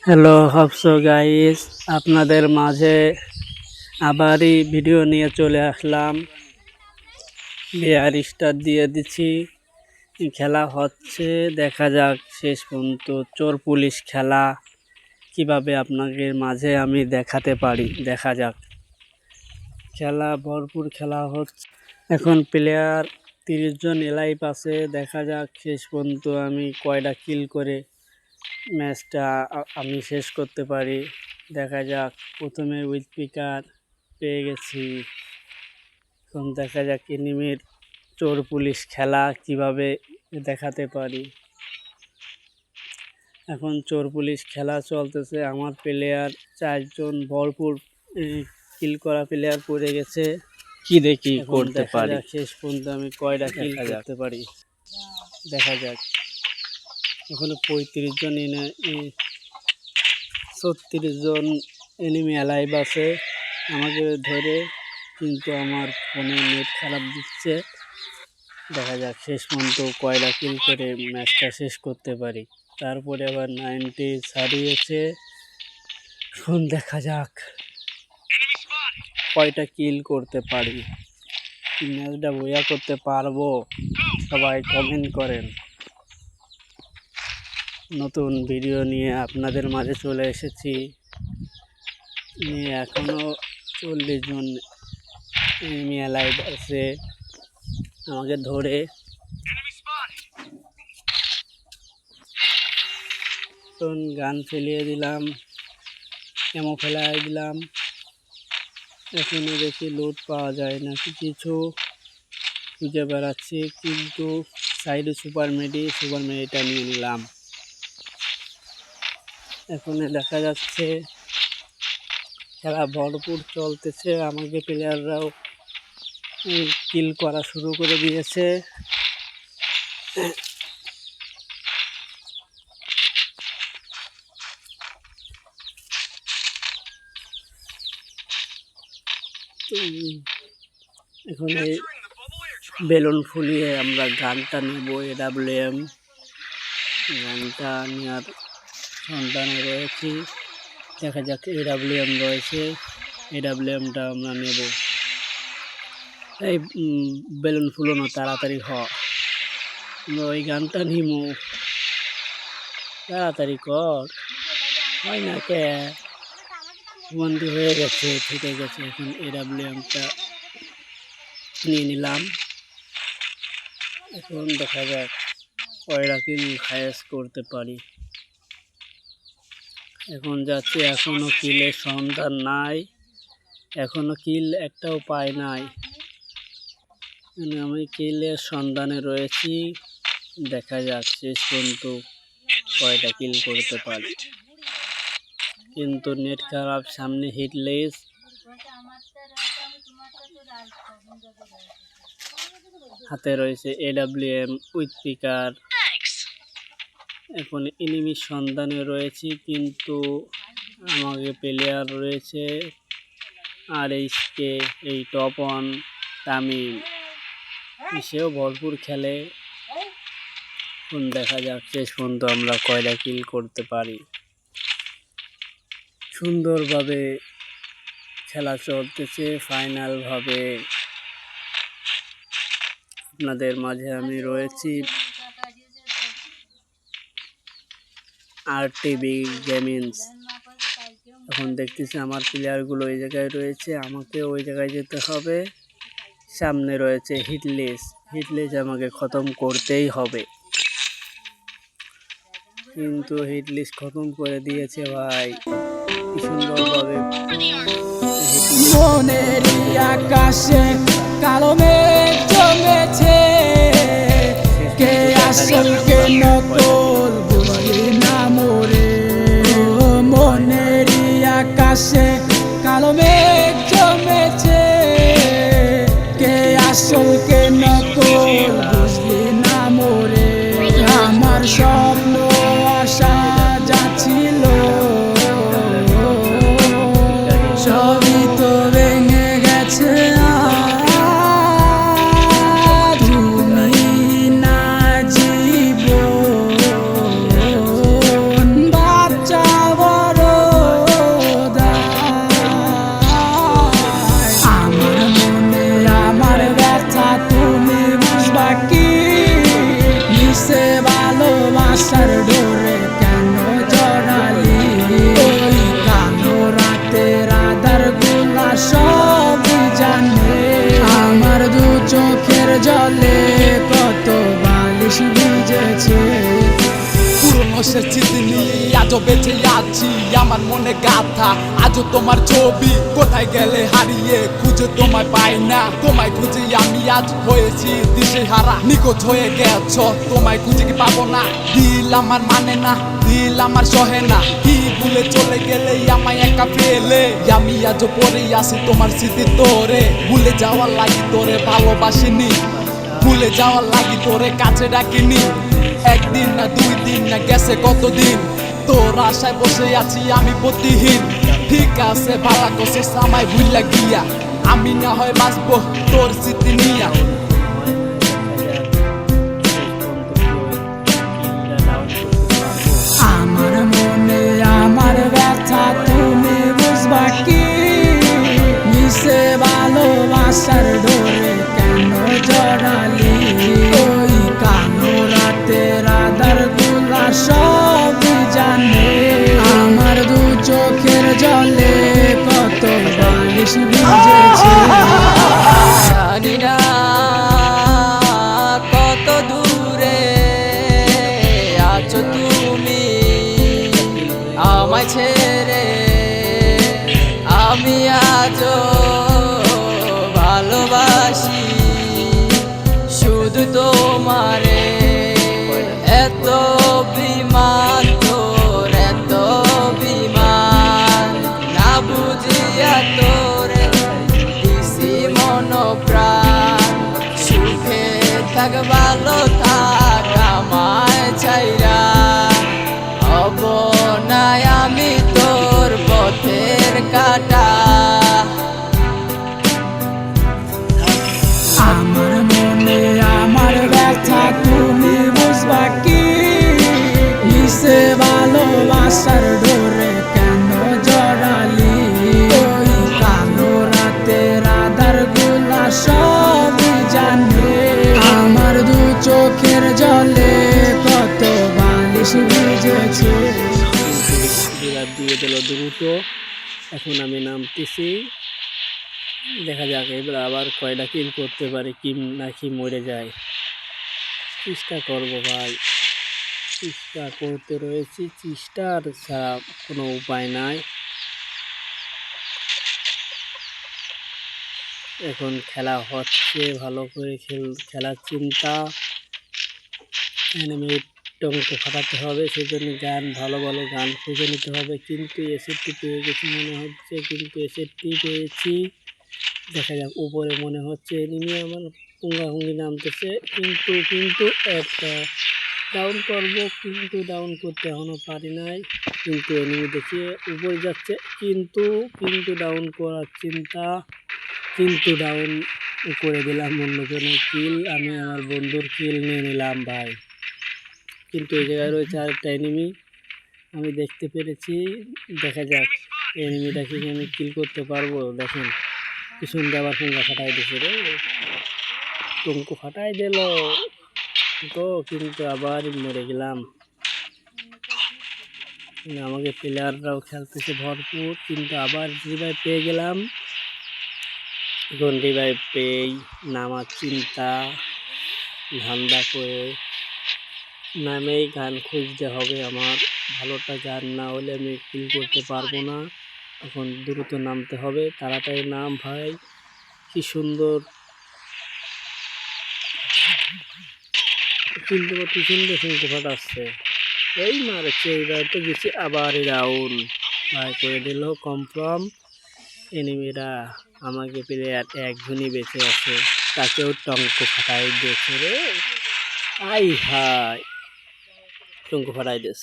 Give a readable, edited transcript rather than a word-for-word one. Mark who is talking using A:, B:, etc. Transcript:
A: Hello হবসো guys, আপনাদের মাঝে আবারই video নিয়ে চলে আসলাম। বিয়ার স্টার দিয়ে দিচ্ছি, খেলা হচ্ছে, দেখা যাক শেষ পর্যন্ত চোর পুলিশ খেলা কিভাবে আপনাদের মাঝে আমি দেখাতে পারি। দেখা যাক, খেলা ভরপুর খেলা হচ্ছে। এখন প্লেয়ার 30 জন লাইভ আছে। দেখা যাক শেষ পর্যন্ত আমি কয়টা কিল করে ম্যাচটা আমি শেষ করতে পারি। দেখা যাক, প্রথমে উইথ পিকার পেয়ে গেছি। এখন দেখা যাক এনিমির চোর পুলিশ খেলা কিভাবে দেখাতে পারি। এখন চোর পুলিশ খেলা চলতেছে। আমার প্লেয়ার 4 জন ভরপুর কিল করা প্লেয়ার পড়ে গেছে।
B: কি দেখি করতে পারি
A: শেষ পর্যন্ত আমি কয়টা কিল করতে পারি। দেখা যাক, ওখানে 35 জন 36 জন এনিমি অ্যালাইভ আছে আমাকে ধরে, কিন্তু আমার ফোনে নেট খারাপ দিচ্ছে। দেখা যাক শেষ পর্যন্ত কয়টা কিল করে ম্যাচটা শেষ করতে পারি। তারপরে আবার 90 ছাড়িয়েছে। এখন দেখা যাক কয়টা কিল করতে পারি, ম্যাচটা বইয়া করতে পারবো। সবাই কমেন্ট করেন। নতুন ভিডিও নিয়ে আপনাদের মাঝে চলে এসেছি। এখনো 40 জন এনিমি অ্যালাইভ আছে আমাকে ধরে। তখন গান ফেলিয়ে দিলাম, এমো ফেলাই দিলাম। এখনো দেখি লুট পাওয়া যায় নাকি কিছু খুঁজে বেড়াচ্ছি, কিন্তু সাইডে সুপার মেডিটা নিয়ে নিলাম। এখন দেখা যাচ্ছে খেলা ভরপুর চলতেছে। আমাকে প্লেয়াররাও কিল করা শুরু করে দিয়েছে। এখন এই বেলুন ফুলিয়ে আমরা গানটা নেব। AWM গানটা নেওয়ার সন্ধানে রয়েছি। দেখা যাক AWM রয়েছে, AWMটা আমরা নেব। এই বেলুন ফুলানো তাড়াতাড়ি আমরা ওই গানটা নিব, তাড়াতাড়ি কর, হয় না কে? বন্দি হয়ে গেছে, থেকে গেছে। এখন AWMটা নিয়ে নিলাম। এখন দেখা যাক কয়টা কিল হায়েস্ট করতে পারি। এখন যাচ্ছি, এখনো কিলের সন্ধান নাই, এখনো কিল একটাও পাই নাই। আমি কিলের সন্ধানে রয়েছি। দেখা যাক শেষ পর্যন্ত কয়টা কিল করতে পারি। কিন্তু নেট খারাপ, সামনে হিটলেস। হাতে রয়েছে AWM উইথ পিকার। এখন এনিমির সন্ধানে রয়েছি, কিন্তু আমাকে প্লেয়ার রয়েছে আর এই টপ অন তামিম, সেও ভরপুর খেলে। এখন দেখা যাক শেষ পর্যন্ত আমরা কয়টা কিল করতে পারি। সুন্দরভাবে খেলা চলতেছে। ফাইনালভাবে আপনাদের মাঝে আমি রয়েছি। RTV gamings. এখন দেখতেছি আমার প্লেয়ারগুলো ওই জায়গায় রয়েছে, আমাকে ওই জায়গায় যেতে হবে। সামনে রয়েছে হিটলেস আমাকে খতম করতেই হবে, কিন্তু হিটলেস খতম করে দিয়েছে ভাই, কি সুন্দরভাবে।
C: মনের আকাশে কালো মেঘ জমেছে, কে আসল কে নকল বুঝলি না মোরে। মনের আকাশে কালো মেঘ জমেছে, কে আসল কে নকল বুঝলি না মোরে। আমার স্বপ্ন আশা যাচ্ছিল, সবই তো ভেঙে গেছে। বাচ্চা দেশের স্মৃতি নিয়ে আজও বেঁচে আছি, আমার মনে গাথা আজও তোমার ছবি। কোথায় গেলে হারিয়ে খুঁজে তোমায় পাই না, তোমায় খুঁজে আমি আজ হয়েছি দিশে হারা। নিখোঁজ হয়ে গেছ, তোমায় খুঁজে কি পাবো না? দিল আমার মানে না, দিল আমার সহে না, কি ভুলে চলে গেলে আমায় একা পেলে। আমি আজও পড়ে আসি তোমার স্মৃতি তোরে, ভুলে যাওয়ার লাগি তোরে ভালোবাসিনি, ভুলে যাওয়ার লাগি তোরে কাছে ডাকিনি। একদিন না 2 দিন না গেছে কতদিন, তোর আশায় বসে আছি আমি প্রতিহীন। ঠিক আছে ভালো করছিস আমায় ভুইলা গিয়া, আমি না হয় বাঁচবো তোর স্মৃতি নিয়া। আমার মনে আমার ব্যথা তুমি বুঝবা কি? মিশে ভালোবাসার ডোরে কেন জড়ালি? ওই কালো রাতের আধার গুলা সব জানে, আমার 2 চোখের জলে কত বালিশ ভিজেছে।
D: জানি না কত দূরে আছো তুমি আমায় ছেড়ে, আমি আজও ভালোবাসি শুধু তোমারে। এত বিমান তোর, এত বিমান, না বুঝিয়া তোরে দিছি মন প্রাণ। সুখে থাক ভালো থাক আমায় ছাইরা, হব না আমি তোর পথের কাটা।
C: আমার মনে আমার ব্যথা তুমি বুঝবা কি? মিশে ভালোবাসার ডোরে কেন জড়ালি? ওই কালো রাতের আধার গুলা সব জানে, আমার 2 চোখের জলে কত বালিশ ভিজেছে।
A: দিয়ে দিল দ্রুত। এখন আমি নামতেছি, দেখা যাক এবার আবার কয়টা কিল করতে পারি, কি নাকি মরে যায়। চেষ্টা করবো ভাই, চেষ্টা করতে রয়েছি, চেষ্টার ছাড়া কোনো উপায় নাই। এখন খেলা হচ্ছে, ভালো করে খেলার চিন্তা। এনিমির টঙ্ক ফাটাতে হবে, সেজন্য গান ভালো ভালো গান খুঁজে নিতে হবে। কিন্তু এসএফটি পেয়ে গেছি মনে হচ্ছে, কিন্তু এসএফটি পেয়েছি। দেখা যাক, উপরে মনে হচ্ছে এনিমি আমার পুঙ্গাভুঙ্গি নামতেছে, কিন্তু একটা ডাউন করব, কিন্তু ডাউন করতে এখনও পারি নাই। কিন্তু এনিমি দেখিয়ে উপরে যাচ্ছে, কিন্তু ডাউন করার চিন্তা, কিন্তু ডাউন করে দিলাম অন্যজনের কিল। আমি আমার বন্ধুর কিল নিয়ে নিলাম ভাই। কিন্তু এই জায়গায় রয়েছে আরেকটা এনিমি, আমি দেখতে পেরেছি। দেখা যাক এনিমিটাকে আমি কিল করতে পারবো। দেখেন পিছন দিয়ে আবার পুঙ্গা ফাটাই দিছে রে, টঙ্কু ফাটাই দিল তো, কিন্তু আবার মরে গেলাম। আমাকে প্লেয়াররাও খেলতেছে ভরপুর, কিন্তু আবার রিভাইভ পেয়ে গেলাম। এখন রিভাইভ পেয়েই নামার চিন্তা, ধান্দা করে নামেই গান খুঁজতে হবে আমার। ভালোটা গান না হলে আমি কিল করতে পারবো না। এখন দ্রুত নামতে হবে, তাড়াতাড়ি নাম ভাই। কি সুন্দর, কিন্তু পিছন দিয়ে শুনতে ফাটাচ্ছে, এই মারছে, এইবার তো গেছি আবার রাউন ভাই করে দিল কনফার্ম। এনিমিরা আমাকে প্লেয়ার একজনই বেঁচে আছে, তাকেও টঙ্ক ফাটাই দিয়েছে রে। আই হাই, টঙ্ক ফাটাই দিস।